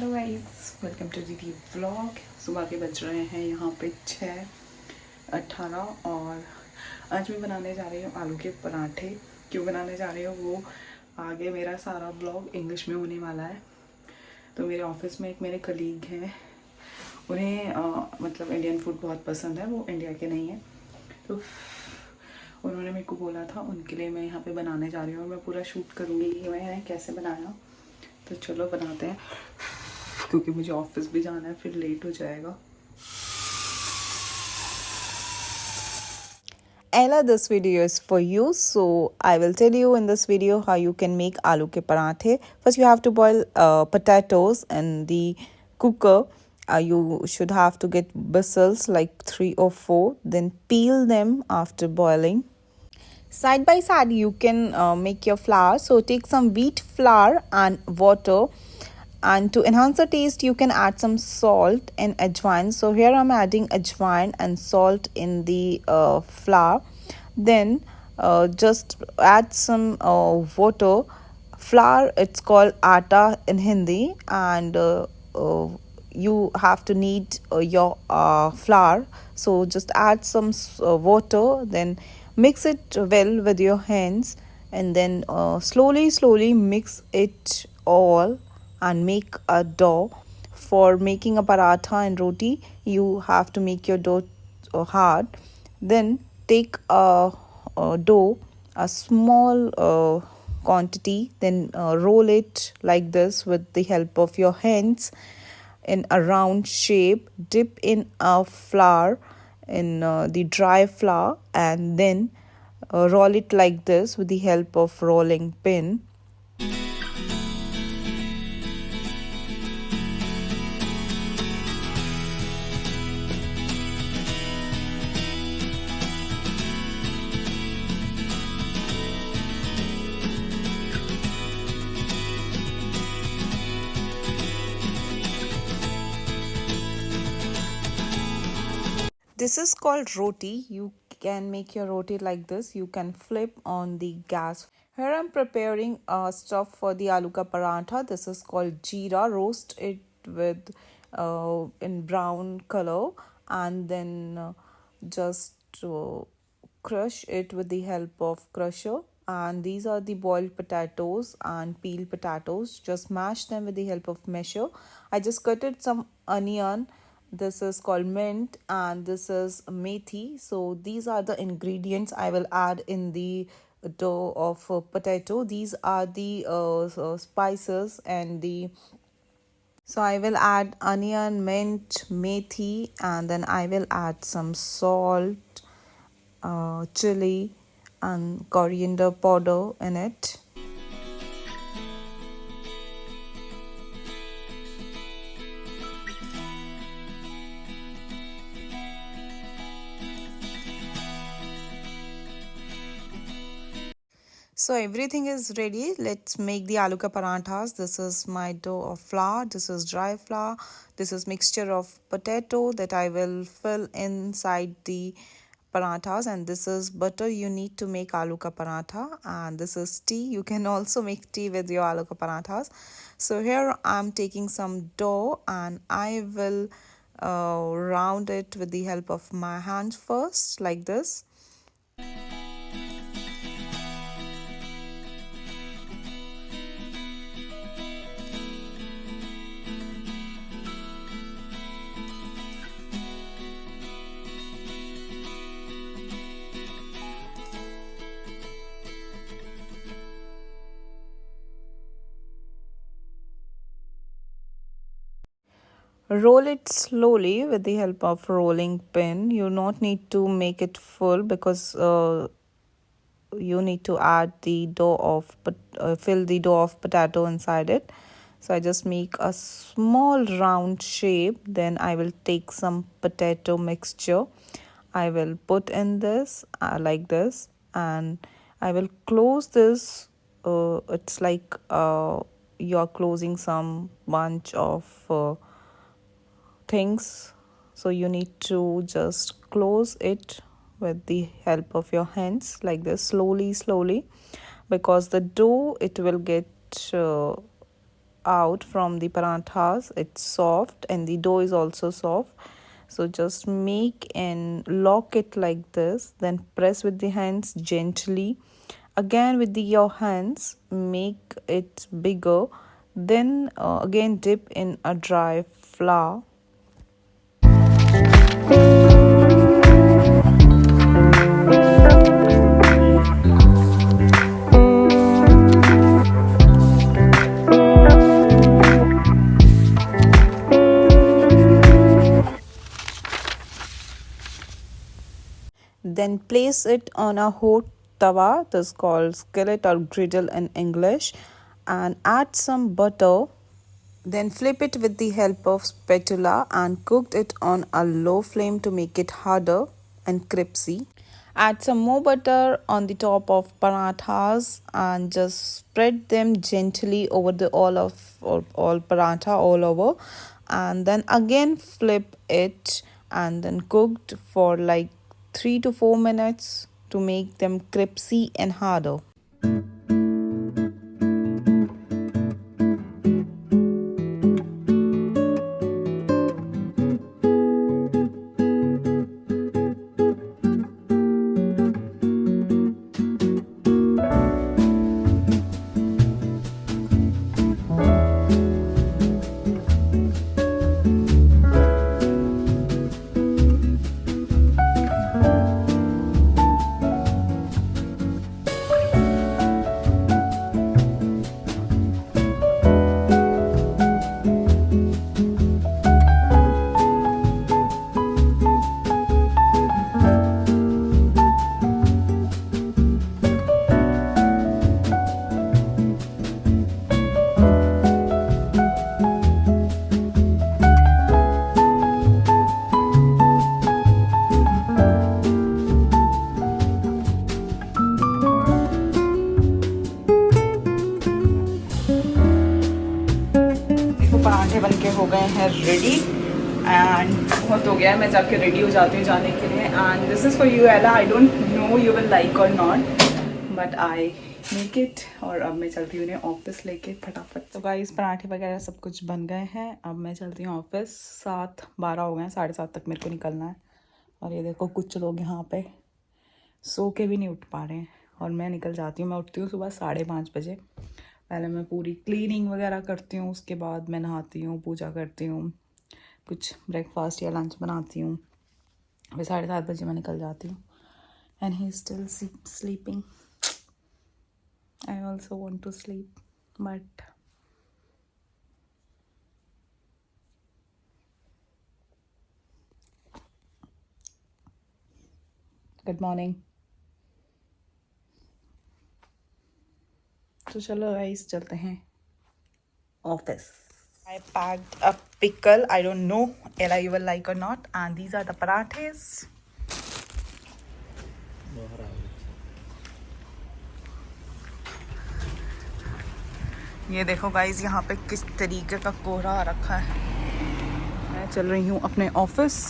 Hello guys, welcome to the vlog. सुबह के बज रहे हैं यहाँ पे 6:18 और आज मैं बनाने जा रही हूँ आलू के पराठे। क्यों बनाने जा रही हूँ वो आगे मेरा सारा ब्लॉग इंग्लिश में होने वाला है। तो मेरे ऑफिस में एक मेरे कलीग हैं, उन्हें मतलब इंडियन फूड बहुत पसंद है, वो इंडिया के नहीं है। तो उन्होंने मेरे को बोला था, उनके लिए मैं यहाँ पे बनाने जा रही हूँ और मैं पूरा शूट करूँगी कि मैंने कैसे बनाया। तो चलो बनाते हैं, क्योंकि मुझे ऑफिस भी जाना है, फिर लेट हो जाएगा। Ella, this video is for you. So I will tell you in this video how you can make aloo ke parathe. First, you have to boil potatoes in the cooker. You should have to get whistles like 3 or 4. Then peel them after boiling. Side by side, you can make your flour. So take some wheat flour and water, and to enhance the taste you can add some salt and ajwain. So here I'm adding ajwain and salt in the flour. Then just add some water. Flour, it's called atta in Hindi, and you have to knead your flour. So just add some water, then mix it well with your hands, and then slowly mix it all and make a dough. For making a paratha and roti, you have to make your dough hard. Then take a dough, a small quantity, then roll it like this with the help of your hands in a round shape. Dip in a flour, in the dry flour, and then roll it like this with the help of rolling pin. This is called roti. You can make your roti like this. You can flip on the gas. Here I'm preparing stuff for the aloo ka paratha. This is called jeera. Roast it with in brown color, and then just crush it with the help of crusher. And these are the boiled potatoes and peeled potatoes. Just mash them with the help of masher. I just cutted some onion. This is called mint, and this is methi. So these are the ingredients I will add in the dough of potato. These are the spices and the, so I will add onion, mint, methi, and then I will add some salt, chili, and coriander powder in it. So everything is ready. Let's make the aloo ka parathas. This is my dough of flour. This is dry flour. This is mixture of potato that I will fill inside the parathas, and this is butter you need to make aloo ka paratha, and this is tea. You can also make tea with your aloo ka parathas. So here I'm taking some dough and I will round it with the help of my hands first like this. Roll it slowly with the help of rolling pin. You not need to make it full because you need to add the dough of fill the dough of potato inside it. So I just make a small round shape. Then I will take some potato mixture. I will put in this like this, and I will close this. It's like you're closing some bunch of things, so you need to just close it with the help of your hands like this, slowly because the dough, it will get out from the paranthas. It's soft and the dough is also soft. So just make and lock it like this, then press with the hands gently. Again with your hands, make it bigger. Then again dip in a dry flour. Then place it on a hot tawa, this called skillet or griddle in English, and add some butter. Then flip it with the help of spatula and cook it on a low flame to make it harder and crispy. Add some more butter on the top of parathas and just spread them gently over the all paratha all over, and then again flip it and then cooked for like 3 to 4 minutes to make them crispy and harder. पराठे बनके हो गए हैं ready and बहुत हो गया है. मैं जाके रेडी हो जाती हूँ जाने के लिए. And this is for you Ella. I don't know you will like और not but I make it. और अब मैं चलती हूँ उन्हें ऑफिस लेके फटाफट. तो गाइस पराठे वगैरह सब कुछ बन गए हैं. अब मैं चलती हूँ ऑफिस. 7:12 हो गए हैं. 7:30 तक मेरे को निकलना है. और ये देखो कुछ लोग यहाँ पे सो के भी नहीं उठ पा रहे हैं और मैं निकल जाती हूँ. मैं उठती हूँ सुबह 5:30 बजे. पहले मैं पूरी क्लीनिंग वगैरह करती हूँ, उसके बाद मैं नहाती हूँ, पूजा करती हूँ, कुछ ब्रेकफास्ट या लंच बनाती हूँ. फिर 7:30 बजे मैं निकल जाती हूँ. And he still sleeping. I also want to sleep but good morning. तो चलो गाइस चलते हैं office. I packed a pickle. I don't know Ella you will like or not. And these are the parathes. ये देखो guys यहाँ पे किस तरीके का कोहरा आ रखा है. मैं चल रही हूँ अपने ऑफिस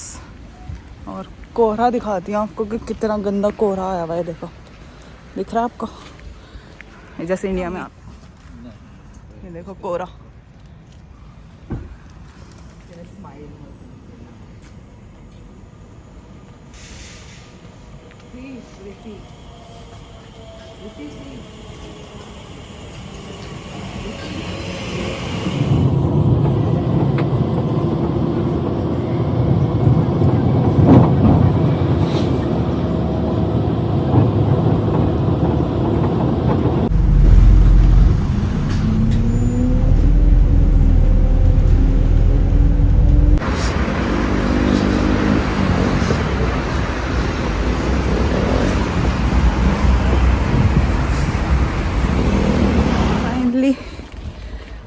और कोहरा दिखाती हूँ आपको कि कितना गंदा कोहरा आया हुआ है. देखो दिख रहा है आपको जैसे इंडिया में. आप ये देखो कोहरा.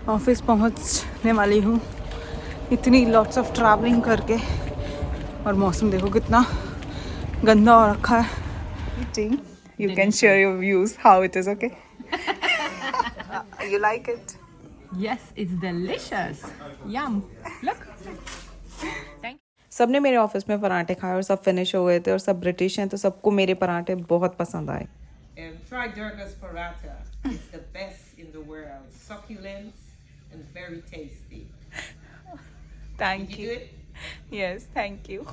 ऑफिस पहुंचने वाली हूँ. इतनी लॉट्स ऑफ ट्रैवलिंग करके. और मौसम देखो कितना गंदा हो रखा है. You can share your views how it is. Okay you like it. Yes, it's delicious. Yum. Look. Thank you. सबने मेरे ऑफिस में पराठे खाए और सब फिनिश हो गए थे और सब ब्रिटिश हैं तो सबको मेरे पराठे बहुत पसंद आए. Try Durga's paratha. It's the best in the world. Succulent, and very tasty. Thank Did you. you do it? Yes, thank you.